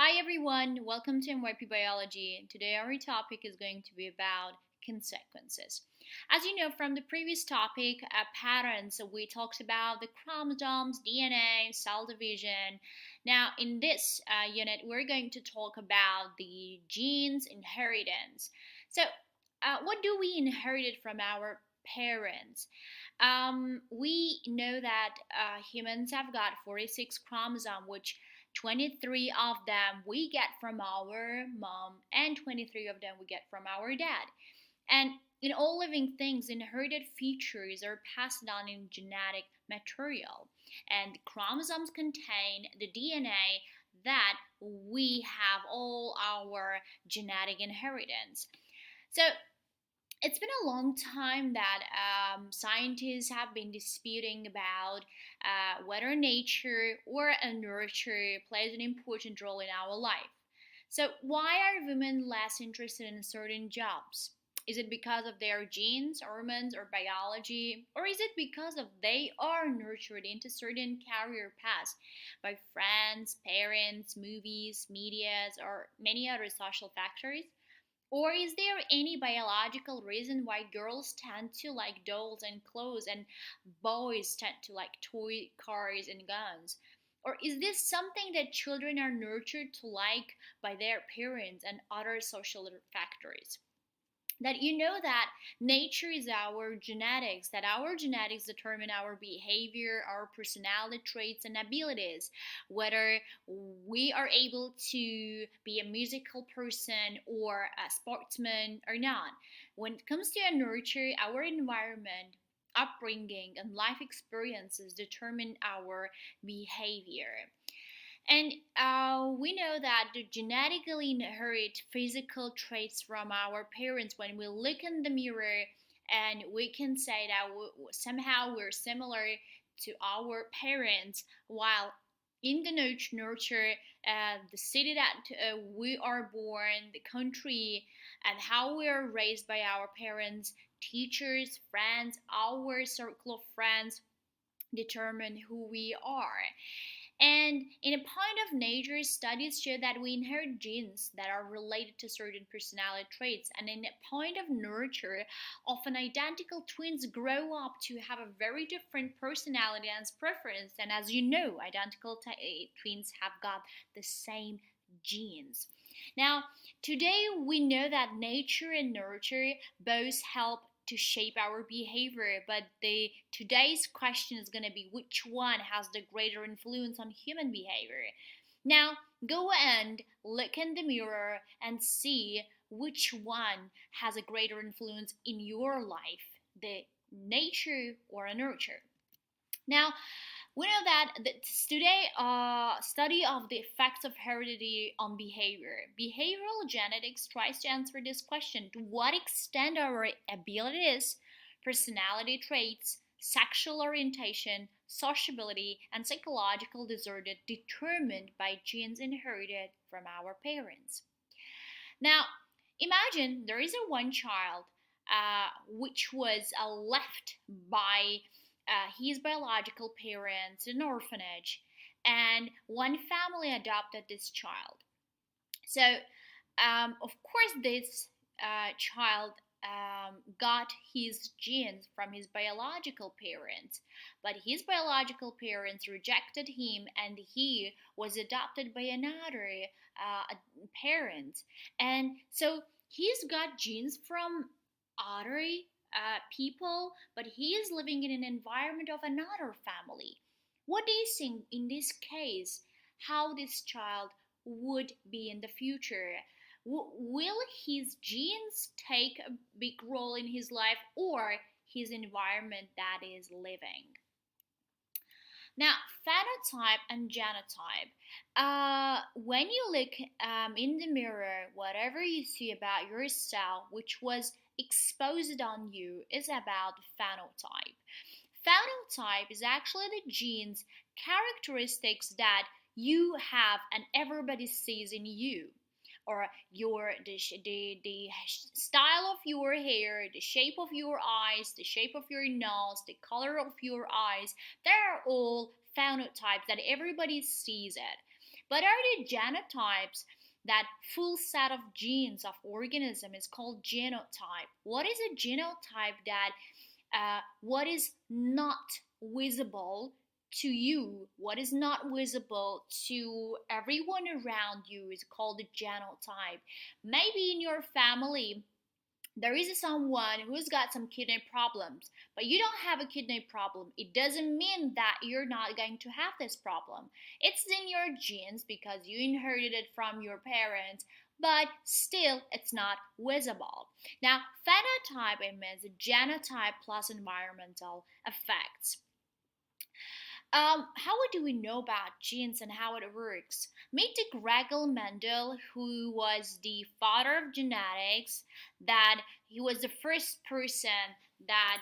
Hi everyone, welcome to Myp Biology. Today our topic is going to be about consequences. As you know from the previous topic, patterns, we talked about the chromosomes, DNA, cell division. Now in this unit, we're going to talk about the genes inheritance. So, what do we inherit from our parents? We know that humans have got 46 chromosomes, which 23 of them we get from our mom, and 23 of them we get from our dad. And in all living things, inherited features are passed down in genetic material. And chromosomes contain the DNA that we have all our genetic inheritance. So, it's been a long time that scientists have been disputing about whether nature or a nurture plays an important role in our life. So, why are women less interested in certain jobs? Is it because of their genes, hormones, or biology? Or is it because of they are nurtured into certain career paths by friends, parents, movies, medias, or many other social factors? Or is there any biological reason why girls tend to like dolls and clothes and boys tend to like toy cars and guns? Or is this something that children are nurtured to like by their parents and other social factors? That you know that nature is our genetics, that our genetics determine our behavior, our personality traits, and abilities, whether we are able to be a musical person or a sportsman or not. When it comes to a nurture, our environment, upbringing, and life experiences determine our behavior. And we know that the genetically inherit physical traits from our parents. When we look in the mirror, and we can say that somehow we're similar to our parents, while in the nurture, the city that we are born, the country, and how we are raised by our parents, teachers, friends, our circle of friends determine who we are. And in a point of nature, studies show that we inherit genes that are related to certain personality traits. And in a point of nurture, often identical twins grow up to have a very different personality and preference. And as you know, identical twins have got the same genes. Now, today we know that nature and nurture both help to shape our behavior, but the today's question is going to be which one has the greater influence on human behavior. Now go and look in the mirror and see which one has a greater influence in your life, the nature or a nurture. Now we know that today study of the effects of heredity on behavior. Behavioral genetics tries to answer this question: to what extent our abilities, personality traits, sexual orientation, sociability, and psychological disorder determined by genes inherited from our parents. Now, imagine there is a one child which was left by his biological parents in an orphanage, and one family adopted this child. So, of course, this child got his genes from his biological parents, but his biological parents rejected him, and he was adopted by another parent. And so he's got genes from other people, but he is living in an environment of another family. What do you think in this case? How this child would be in the future? Will his genes take a big role in his life, or his environment that is living? Now, phenotype and genotype. When you look in the mirror, whatever you see about yourself, which was exposed on you, is about phenotype. Phenotype is actually the genes, characteristics that you have and everybody sees in you, or the style of your hair, the shape of your eyes, the shape of your nose, the color of your eyes. They're all phenotypes that everybody sees it. But are the genotypes? That full set of genes of organism is called genotype. What is a genotype? That what is not visible to you, what is not visible to everyone around you is called a genotype. Maybe in your family there is someone who's got some kidney problems, but you don't have a kidney problem. It doesn't mean that you're not going to have this problem. It's in your genes because you inherited it from your parents, but still it's not visible. Now, phenotype means genotype plus environmental effects. How do we know about genes and how it works? Meet Gregor Mendel, who was the father of genetics. That he was the first person that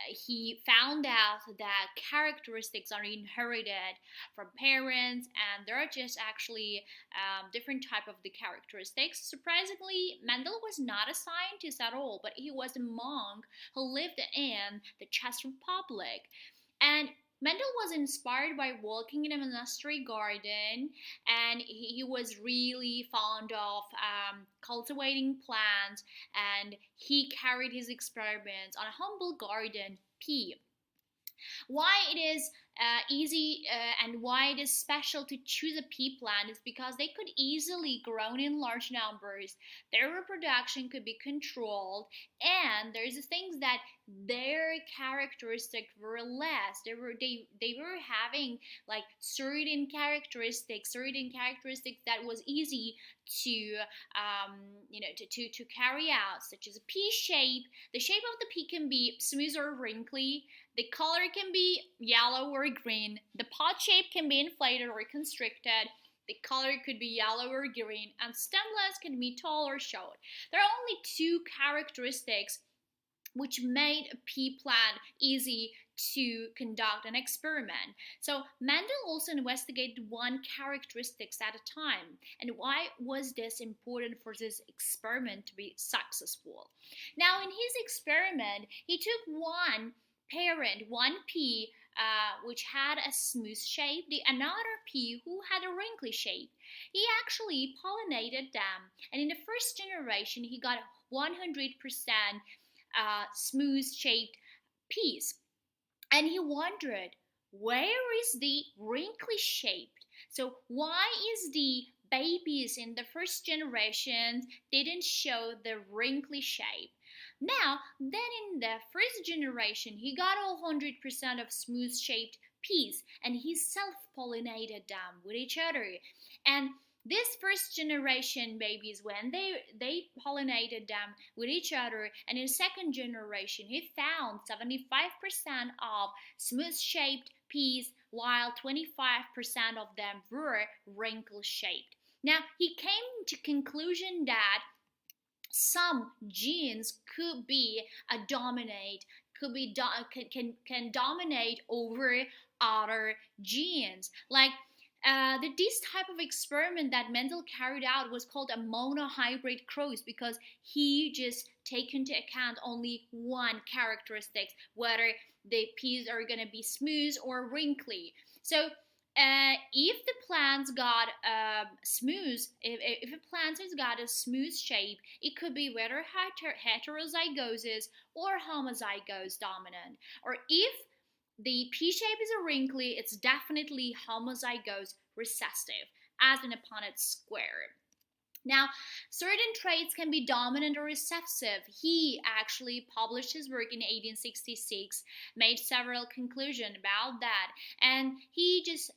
he found out that characteristics are inherited from parents, and there are just actually different type of the characteristics. Surprisingly, Mendel was not a scientist at all, but he was a monk who lived in the Czech Republic. And Mendel was inspired by walking in a monastery garden, and he was really fond of cultivating plants, and he carried his experiments on a humble garden pea. Why it is easy and why it is special to choose a pea plant is because they could easily grow in large numbers. Their reproduction could be controlled, and there's things that their characteristics were less. They were having like certain characteristics that was easy to to carry out, such as a pea shape. The shape of the pea can be smooth or wrinkly. The color can be yellow or green. The pod shape can be inflated or constricted. The color could be yellow or green, and stemless can be tall or short. There are only two characteristics which made a pea plant easy to conduct an experiment. So Mendel also investigated one characteristics at a time. And why was this important for this experiment to be successful? Now, in his experiment, he took one pea which had a smooth shape, the another pea who had a wrinkly shape. He actually pollinated them, and in the first generation, he got 100% smooth shaped peas. And he wondered, where is the wrinkly shaped? So why is the babies in the first generation didn't show the wrinkly shape? Now, then in the first generation, he got 100% of smooth shaped peas, and he self-pollinated them with each other. And this first generation babies, when they pollinated them with each other, and in second generation he found 75% of smooth shaped peas, while 25% of them were wrinkle shaped. Now he came to conclusion that some genes could be can dominate over other genes. Like this type of experiment that Mendel carried out was called a monohybrid cross, because he just take into account only one characteristic, whether the peas are going to be smooth or wrinkly. So if the plants got if a plant has got a smooth shape, it could be whether heterozygosis or homozygous dominant. Or if the pea shape is a wrinkly, it's definitely homozygous recessive, as in a Punnett square. Now, certain traits can be dominant or recessive. He actually published his work in 1866, made several conclusions about that, and he just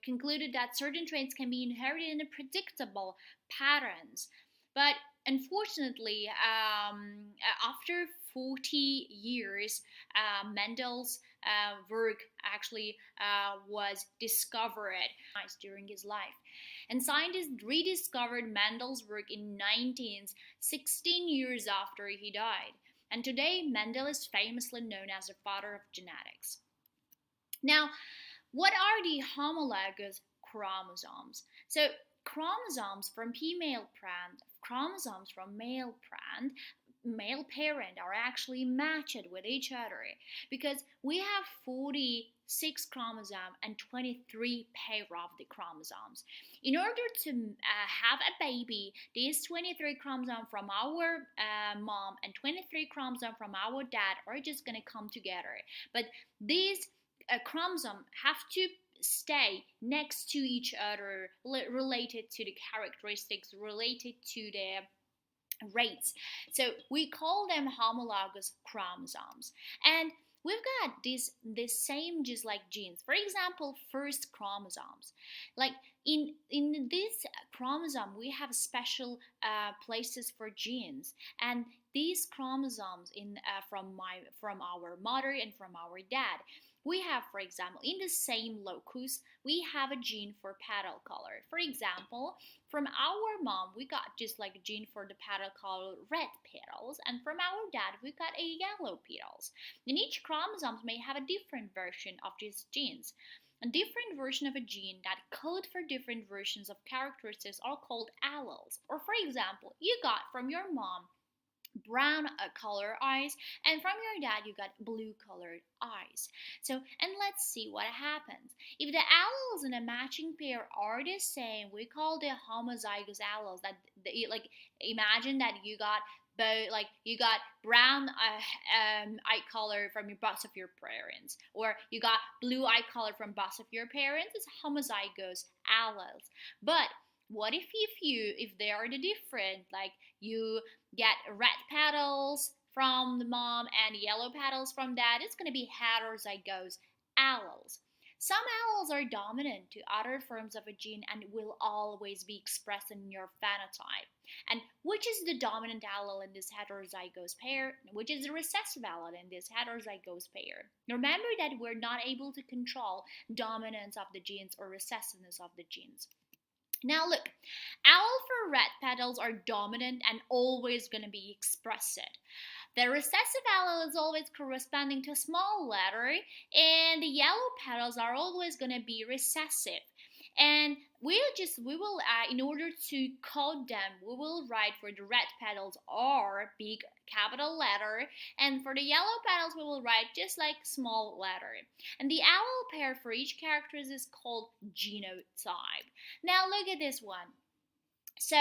concluded that certain traits can be inherited in predictable patterns. But unfortunately, after 40 years, Mendel's work actually was discovered during his life. And scientists rediscovered Mendel's work in 16 years after he died. And today, Mendel is famously known as the father of genetics. Now, what are the homologous chromosomes? So, chromosomes from female plant, chromosomes from male plant male parent are actually matched with each other, because we have 46 chromosomes and 23 pair of the chromosomes. In order to have a baby, these 23 chromosomes from our mom and 23 chromosomes from our dad are just going to come together. But these chromosomes have to stay next to each other, related to the characteristics, related to the rates. So we call them homologous chromosomes. And we've got this same just like genes. For example, first chromosomes. Like in this chromosome, we have special places for genes, and these chromosomes from our mother and from our dad. We have, for example, in the same locus, we have a gene for petal color. For example, from our mom, we got just like a gene for the petal color red petals, and from our dad, we got a yellow petals. And each chromosome may have a different version of these genes. A different version of a gene that code for different versions of characteristics are called alleles. Or for example, you got from your mom brown color eyes, and from your dad you got blue colored eyes. So, and let's see what happens if the alleles in a matching pair are the same. We call the homozygous alleles. That like, imagine that you got both, like you got brown eye color from your both of your parents, or you got blue eye color from both of your parents. It's homozygous alleles. But what if they are the different, like you get red petals from the mom and yellow petals from dad? It's going to be heterozygous alleles. Some alleles are dominant to other forms of a gene and will always be expressed in your phenotype. And which is the dominant allele in this heterozygous pair? Which is the recessive allele in this heterozygous pair? Remember that we're not able to control dominance of the genes or recessiveness of the genes. Now look, allele for red petals are dominant and always going to be expressed. The recessive allele is always corresponding to a small letter, and the yellow petals are always going to be recessive. And we will in order to code them, we will write for the red petals R big capital letter, and for the yellow petals we will write just like small letter. And the allele pair for each character is called genotype. Now look at this one. So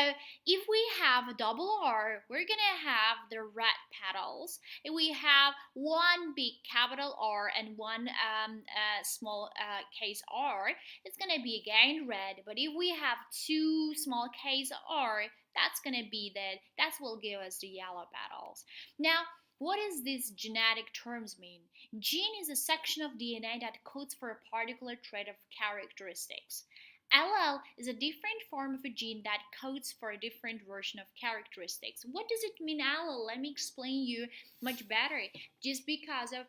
if we have a double R, we're gonna have the red petals. If we have one big capital R and one small case R, it's gonna be again red. But if we have two small case R, that's gonna be that will give us the yellow petals. Now, what does these genetic terms mean? Gene is a section of DNA that codes for a particular trait of characteristics. Allele is a different form of a gene that codes for a different version of characteristics. What does it mean, allele? Let me explain you much better. Just because of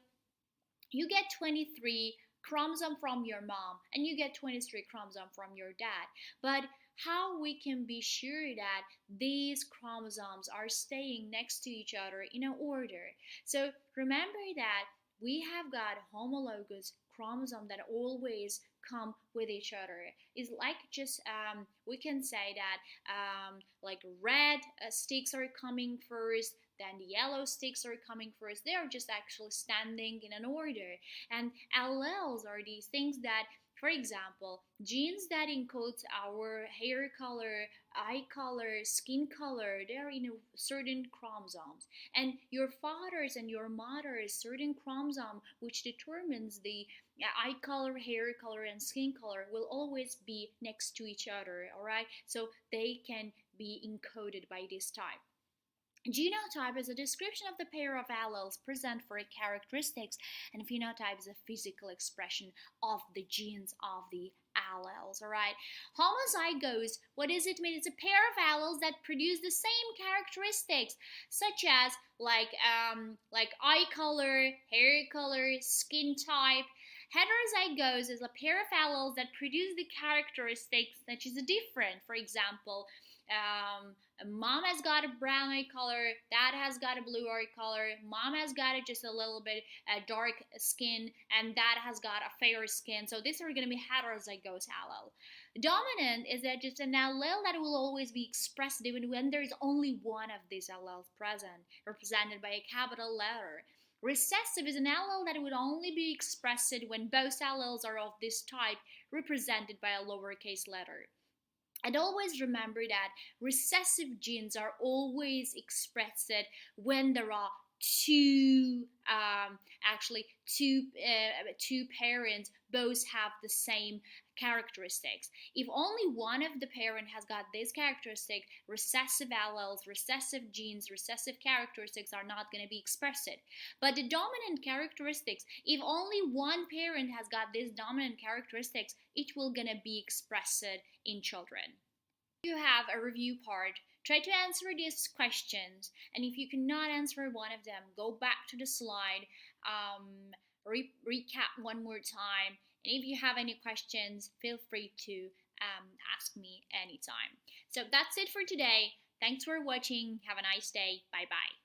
you get 23 chromosomes from your mom and you get 23 chromosomes from your dad. But how we can be sure that these chromosomes are staying next to each other in an order? So remember that we have got homologous chromosome that always come with each other. It's like just we can say that like red sticks are coming first, then the yellow sticks are coming first. They are just actually standing in an order. And alleles are these things that, for example, genes that encode our hair color, eye color, skin color, they are in certain chromosomes. And your father's and your mother's certain chromosome, which determines the eye color, hair color, and skin color, will always be next to each other, alright? So they can be encoded by this type. Genotype is a description of the pair of alleles present for characteristics, and phenotype is a physical expression of the genes of the alleles, alright? Homozygous, what does it mean? It's a pair of alleles that produce the same characteristics, such as like eye color, hair color, skin type. Heterozygous is a pair of alleles that produce the characteristics that is different. For example, mom has got a brown eye color, dad has got a blue eye color, mom has got just a little bit dark skin, and dad has got a fair skin. So these are going to be heterozygous allele. Dominant is that just an allele that will always be expressed even when there is only one of these alleles present, represented by a capital letter. Recessive is an allele that would only be expressed when both alleles are of this type, represented by a lowercase letter. And always remember that recessive genes are always expressed when there are two two parents both have the same characteristics. If only one of the parent has got this characteristic, recessive alleles, recessive genes, recessive characteristics are not going to be expressed. But the dominant characteristics, if only one parent has got these dominant characteristics, it will going to be expressed in children. You have a review part. Try to answer these questions, and if you cannot answer one of them, go back to the slide, recap one more time, and if you have any questions, feel free to ask me anytime. So that's it for today. Thanks for watching. Have a nice day. Bye bye.